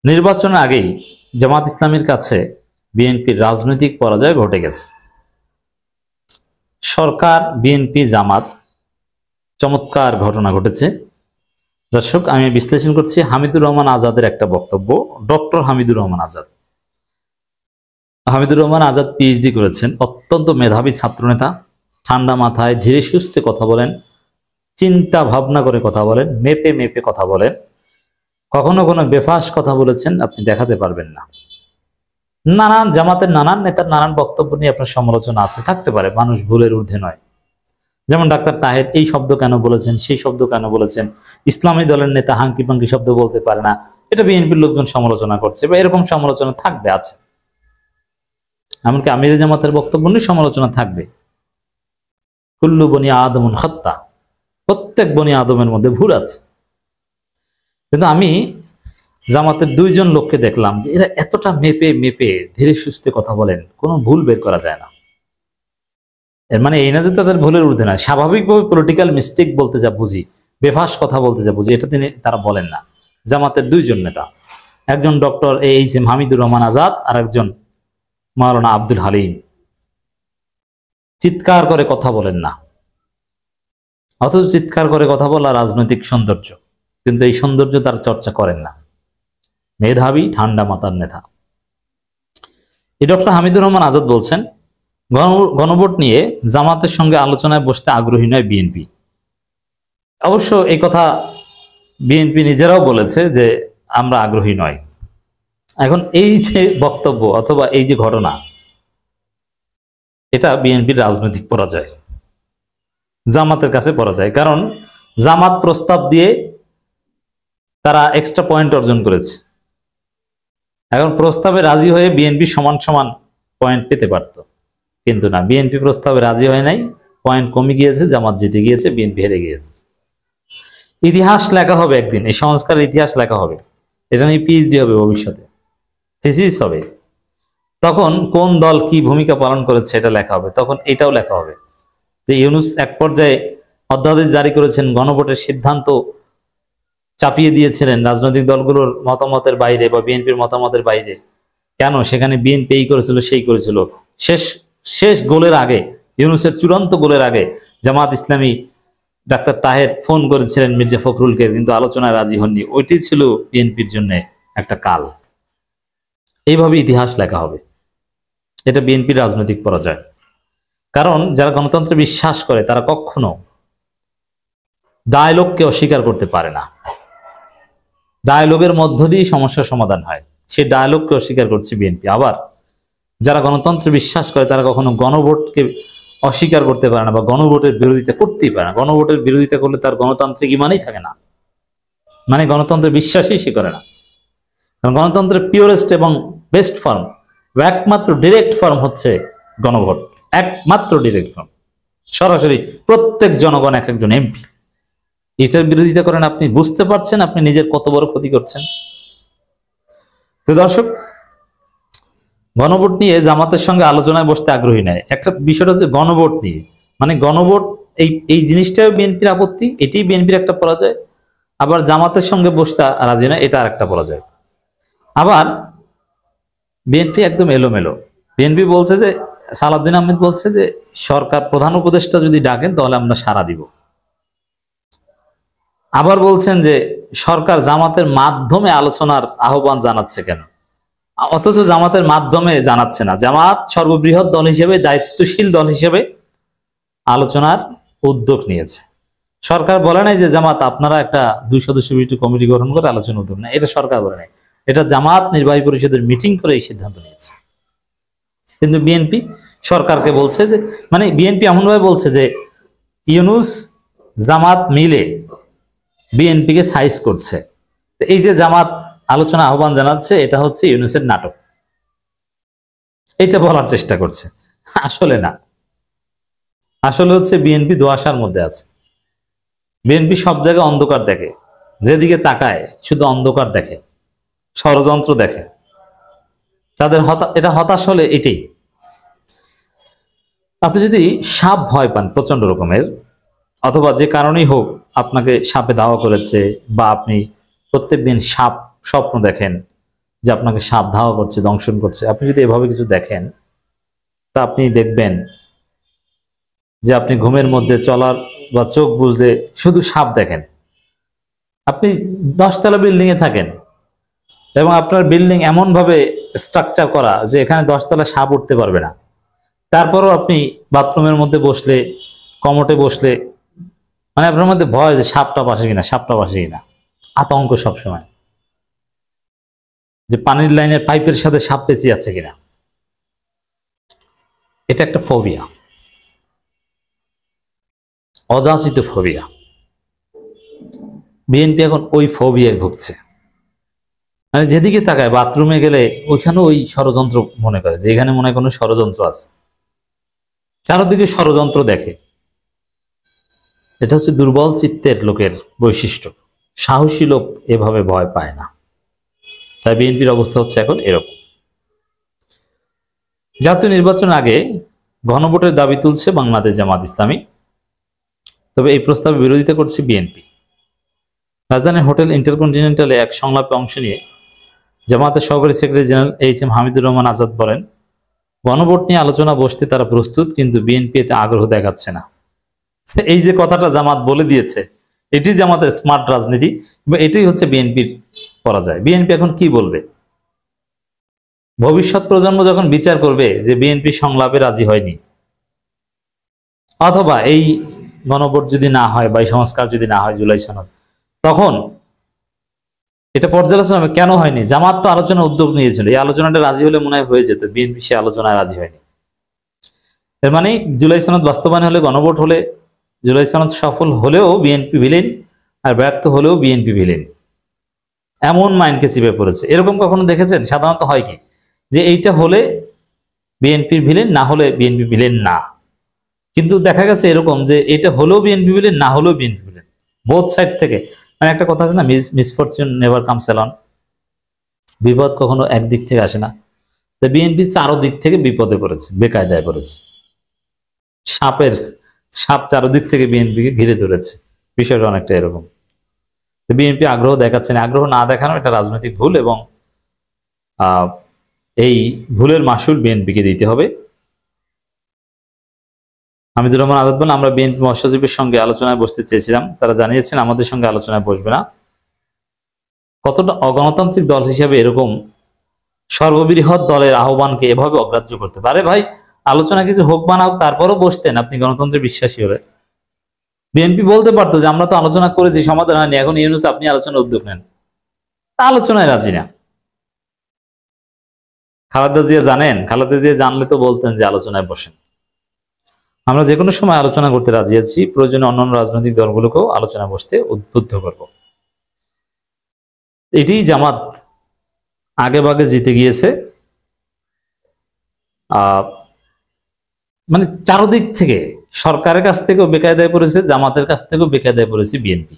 নির্বাচনের আগেই জামাত ইসলামীর কাছে বিএনপির রাজনৈতিক পরাজয় ঘটে গেছে। সরকার, বিএনপি, জামাত, চমৎকার ঘটনা ঘটেছে। দর্শক, আমি বিশ্লেষণ করছি হামিদুর রহমান আজাদের একটা বক্তব্য। ডক্টর হামিদুর রহমান আজাদ পিএইচডি করেছেন, অত্যন্ত মেধাবী ছাত্রনেতা, ঠান্ডা মাথায় ধীরে সুস্থে কথা বলেন, চিন্তা ভাবনা করে কথা বলেন, মেপে মেপে কথা বলেন। কখনো কোনো বেফাস কথা বলেছেন আপনি দেখাতে পারবেন না। নানান জামাতের নানান নেতার নানান বক্তব্য নিয়ে আপনার সমালোচনা আছে, থাকতে পারে, মানুষ ভুলের ঊর্ধ্বে নয়। যেমন ডাক্তার তাহের এই শব্দ কেন বলেছেন, সেই শব্দ কেন বলেছেন, ইসলামী দলের নেতা হাঙ্কি পাঙ্কি শব্দ বলতে পারে না, এটা বিএনপির লোকজন সমালোচনা করছে, বা এরকম সমালোচনা থাকবে, আছে। এমনকি আমিরে জামাতের বক্তব্য নিয়ে সমালোচনা থাকবে। কুল্লু বনি আদমুন খাত্তা, প্রত্যেক বনি আদমের মধ্যে ভুল আছে। কিন্তু আমি জামাতের দুইজন লোককে দেখলাম যে এরা এতটা মেপে মেপে ধীরে সুস্থে কথা বলেন, কোনো ভুল বের করা যায় না। এর মানে এই না যে তাদের ভুলের ঊর্ধ্বে না, স্বাভাবিকভাবে পলিটিক্যাল মিস্টেক বলতে যা বুঝি, বেফাস কথা বলতে যা বুঝি, এটা তারা বলেন না। জামাতের দুইজন নেতা, একজন ডক্টর এইচ.এম. হামিদুর রহমান আজাদ, আর একজন মাওলানা আব্দুল হালিম, চিৎকার করে কথা বলেন না। অথচ চিৎকার করে কথা বলা রাজনৈতিক সৌন্দর্য, কিন্তু এই সৌন্দর্য তারা চর্চা করেন না। মেধাবী, ঠান্ডা মাথার নেতা। এই ডক্টর হামিদুর রহমান আজাদ বলছেন, গণভোট নিয়ে জামাতের সঙ্গে আলোচনায় বসতে আগ্রহী নয় বিএনপি। অবশ্য এই কথা বিএনপি নিজেরাও বলেছে যে আমরা আগ্রহী নয়। এখন এই যে বক্তব্য অথবা এই যে ঘটনা, এটা বিএনপির রাজনৈতিক পরাজয়, জামাতের কাছে পরাজয়। কারণ জামাত প্রস্তাব দিয়ে তারা এক্সট্রা পয়েন্ট অর্জন করেছে। এখন প্রস্তাবে রাজি হয়ে বিএনপি সমান সমান পয়েন্ট পেতে পারত, কিন্তু না, বিএনপি প্রস্তাবে রাজি হয় নাই, পয়েন্ট কমে গিয়েছে, জামাত জিতে গিয়েছে, বিএনপি হেরে গিয়েছে। ইতিহাস লেখা হবে একদিন, এই সংস্কারের ইতিহাস লেখা হবে, এটা নিয়ে পিএইচডি হবে, ভবিষ্যতে থিসিস হবে। তখন কোন দল কি ভূমিকা পালন করেছে এটা লেখা হবে। তখন এটাও লেখা হবে যে ইউনূস এক পর্যায়ে অধ্যাদেশ জারি করেছেন, গণভোটের সিদ্ধান্ত চাপিয়ে দিয়েছিলেন রাজনৈতিক দলগুলোর মতামতের বাইরে বা বিএনপির মতামতের বাইরে। কেন? সেখানে বিএনপি এই করেছিল, সেই করেছিল। শেষ গোলের আগে, ইউনূসের চূড়ান্ত গোলের আগে জামাত ইসলামী ডাক্তার তাহের ফোন করেছিলেন মির্জা ফখরুলকে, কিন্তু আলোচনায় রাজি হননি। ওইটি ছিল বিএনপির জন্য একটা কাল। এইভাবে ইতিহাস লেখা হবে। এটা বিএনপির রাজনৈতিক পরাজয়। কারণ যারা গণতন্ত্রে বিশ্বাস করে তারা কখনো ডায়ালগকে অস্বীকার করতে পারে না। ডায়ালগের মধ্য দিয়ে সমস্যার সমাধান হয়, সেই ডায়ালগকে অস্বীকার করছে বিএনপি। আবার যারা গণতন্ত্রে বিশ্বাস করে তারা কখনো গণভোটকে অস্বীকার করতে পারে না, বা গণভোটের বিরোধিতা করতেই পারে না। গণভোটের বিরোধিতা করলে তার গণতান্ত্রিক ইমানই থাকে না, মানে গণতন্ত্রের বিশ্বাসই সে করে না। কারণ গণতন্ত্রের পিওরেস্ট এবং বেস্ট ফর্ম, একমাত্র ডিরেক্ট ফর্ম হচ্ছে গণভোট, একমাত্র ডিরেক্ট ফর্ম, সরাসরি প্রত্যেক জনগণ এক একজন এমপি। এটার বিরোধিতা করেন, আপনি বুঝতে পারছেন আপনি নিজের কত বড় ক্ষতি করছেন। তো দর্শক, গণভোট নিয়ে জামাতের সঙ্গে আলোচনায় বসতে আগ্রহী নয়। একটা বিষয়টা হচ্ছে গণভোট নিয়ে, মানে গণভোট এই জিনিসটাও বিএনপির আপত্তি, এটি বিএনপির একটা পরাজয়। আবার জামাতের সঙ্গে বসতে রাজি নয়, এটা আর একটা পরাজয়। আবার বিএনপি একদম এলোমেলো। বিএনপি বলছে যে, সালাউদ্দিন আহমেদ বলছে যে সরকার প্রধান উপদেষ্টা যদি ডাকেন তাহলে আমরা সাড়া দিব। আবার বলছেন যে সরকার জামাতের মাধ্যমে আলোচনার আহ্বান জানাচ্ছে কেন, অথচ জামাতের মাধ্যমে জানাচ্ছে না। জামাত সর্ববৃহৎ দল হিসেবে, দায়িত্বশীল দল হিসেবে আলোচনার উদ্যোগ নিয়েছে। সরকার বলে নাই যে জামাত আপনারা একটা 2 সদস্য বিশিষ্ট কমিটি গঠন করে আলোচনা উদ্যোগ নেয়, এটা সরকার বলে নাই। এটা জামাত নির্বাহী পরিষদের মিটিং করে এই সিদ্ধান্ত নিয়েছে। কিন্তু বিএনপি সরকারকে বলছে যে, মানে বিএনপি এমনভাবে বলছে যে ইউনূস জামাত মিলে বিএনপিকে সাইজ করছে। এই যে জামাত আলোচনা আহ্বান জানাচ্ছে, এটা হচ্ছে ইউনূসের নাটক, এটা বলার চেষ্টা করছে। আসলে না, আসলে হচ্ছে বিএনপি দোয়াশার মধ্যে আছে। বিএনপি সব জায়গায় অন্ধকার দেখে, যেদিকে তাকায় শুধু অন্ধকার দেখে, ষড়যন্ত্র দেখে। তাদের এটা হতাশ হলে এটাই। আপনি যদি সাপ ভয় পান প্রচন্ড রকমের, অথবা যে কারণেই হোক আপনাকে সাপে ধাওয়া করেছে, বা আপনি প্রত্যেকদিন সাপ স্বপ্ন দেখেন, যে আপনাকে সাপ ধাওয়া করছে, দংশন করছে, আপনি যদি এভাবে কিছু দেখেন তা আপনি দেখবেন যে আপনি ঘুমের মধ্যে চলার বা চোখ বুজলে শুধু সাপ দেখেন। আপনি 10 তলা বিল্ডিং এ থাকেন এবং আপনার বিল্ডিং এমন ভাবে স্ট্রাকচার করা যে এখানে 10 তলা সাপ উঠতে পারবে না, তারপরও আপনি বাথরুমের মধ্যে বসলে, কমোটে বসলে, মানে আপনার মধ্যে ভয় যে সাপটা পাশে কিনা, সাপটা পাশে কিনা, আতঙ্ক সবসময়, যে পানির লাইনের পাইপের সাথে সাপ পেঁচিয়ে আছে কিনা। এটা একটা ফোবিয়া, অযাচিত ফোবিয়া। বিএনপি এখন ওই ফোবিয়ায় ভুগছে। মানে যেদিকে তাকায়, বাথরুমে গেলে ওইখানে ওই ষড়যন্ত্র মনে করে, যে এখানে মনে হয় কোনো ষড়যন্ত্র আছে, চারদিকে ষড়যন্ত্র দেখে। এটা হচ্ছে দুর্বল চিত্তের লোকের বৈশিষ্ট্য। সাহসী লোক এভাবে ভয় পায় না। তাই বিএনপির অবস্থা হচ্ছে এখন এরকম। জাতীয় নির্বাচনের আগে গণভোটের দাবি তুলছে বাংলাদেশ জামাত ইসলামী, তবে এই প্রস্তাবে বিরোধিতা করছে বিএনপি। রাজধানীর হোটেল ইন্টারকন্টিনেন্টালে এক সংলাপে অংশ নিয়ে জামাতের সহকারী secretary general HM. Hamidur Rahman Azad বলেন, গণভোট নিয়ে আলোচনা বসতে তারা প্রস্তুত, কিন্তু বিএনপি এতে আগ্রহ দেখাচ্ছে না। এই যে কথাটা জামাত বলে দিয়েছে, এটি জামাতের স্মার্ট রাজনীতি এবং এটাই হচ্ছে বিএনপির পরাজয়। বিএনপি এখন কি বলবে? ভবিষ্যৎ প্রজন্ম যখন বিচার করবে যে বিএনপি সংলাপে রাজি হয়নি, অথবা এই গণভোট যদি না হয় বা এই সংস্কার যদি না হয় জুলাই সনদ, তখন এটা পর্যালোচনা হবে কেন হয়নি। জামাত তো আলোচনা উদ্যোগ নিয়েছিল, এই আলোচনাটা রাজি হলে মনে হয় হয়ে যেত, বিএনপি সে আলোচনায় রাজি হয়নি। এর মানে জুলাই সনদ বাস্তবায়ন হলে, গণভোট হলে, জুলাই সনদ সফল হলেও বিএনপি ভিলেন, আর ব্যর্থ হলেও বিএনপি ভিলেন, এমন মাইন্ডকে চিপে পড়েছে। এরকম কখনো দেখেছেন? সাধারণত হয় কি, যে এইটা হলে বিএনপির ভিলেন, না হলে বিএনপি ভিলেন না। কিন্তু দেখা গেছে এরকম যে এটা হলেও বিএনপি ভিলেন, না হলেও বিএনপি ভিলেন, বোথ সাইড থেকে। মানে একটা কথা আছে না, মিসফরচুন নেভার কামস অ্যালোন, বিপদ কখনো একদিক থেকে আসে না। তো বিএনপি চারদিক থেকে বিপদে পড়েছে, বেকায়দায় পড়েছে। সাপ চারদিক থেকে বিএনপিকে ঘিরে ধরেছে। বিষয়টা অনেকটা এরকম। বিএনপি আগ্রহ দেখাচ্ছে না। আগ্রহ না দেখানো এটা রাজনৈতিক ভুল, এবং এই ভুলের মাসুল বিএনপিকে দিতে হবে। হামিদুর রহমান আজাদ বলেন, আমরা বিএনপি মহাসচিবের সঙ্গে আলোচনায় বসতে চেয়েছিলাম, তারা জানিয়েছেন আমাদের সঙ্গে আলোচনায় বসবে না। কতটা অগণতান্ত্রিক দল হিসেবে এরকম সর্ববৃহৎ দলের আহ্বানকে এভাবে অগ্রাহ্য করতে পারে? ভাই, আলোচনা কিছু হোক বা না হোক, তারপরও বসতেন আপনি গণতন্ত্রে বিশ্বাসী হলে। বিএনপি বলতে পারতো যে আমরা তো আলোচনা করেছি, সমাধান হয়নি, এখন ইউনূস আপনি আলোচনার উদ্যোগ নেন। আলোচনায় রাজি না। খালেদা জিয়া জানেন? খালেদা জিয়া জানলে তো বলতেন যে আলোচনায় বসেন। আমরা যে কোনো সময় আলোচনা করতে রাজি আছি, প্রয়োজনে অন্যান্য রাজনৈতিক দলগুলোকেও আলোচনা বসতে উদ্বুদ্ধ করব। এটি জামাত আগে ভাগে জিতে গিয়েছে। মানে চারদিক থেকে, সরকারের কাছ থেকেও বেকায়দায় পড়েছে, জামাতের কাছ থেকেও বেকায়দায় পড়েছে বিএনপি।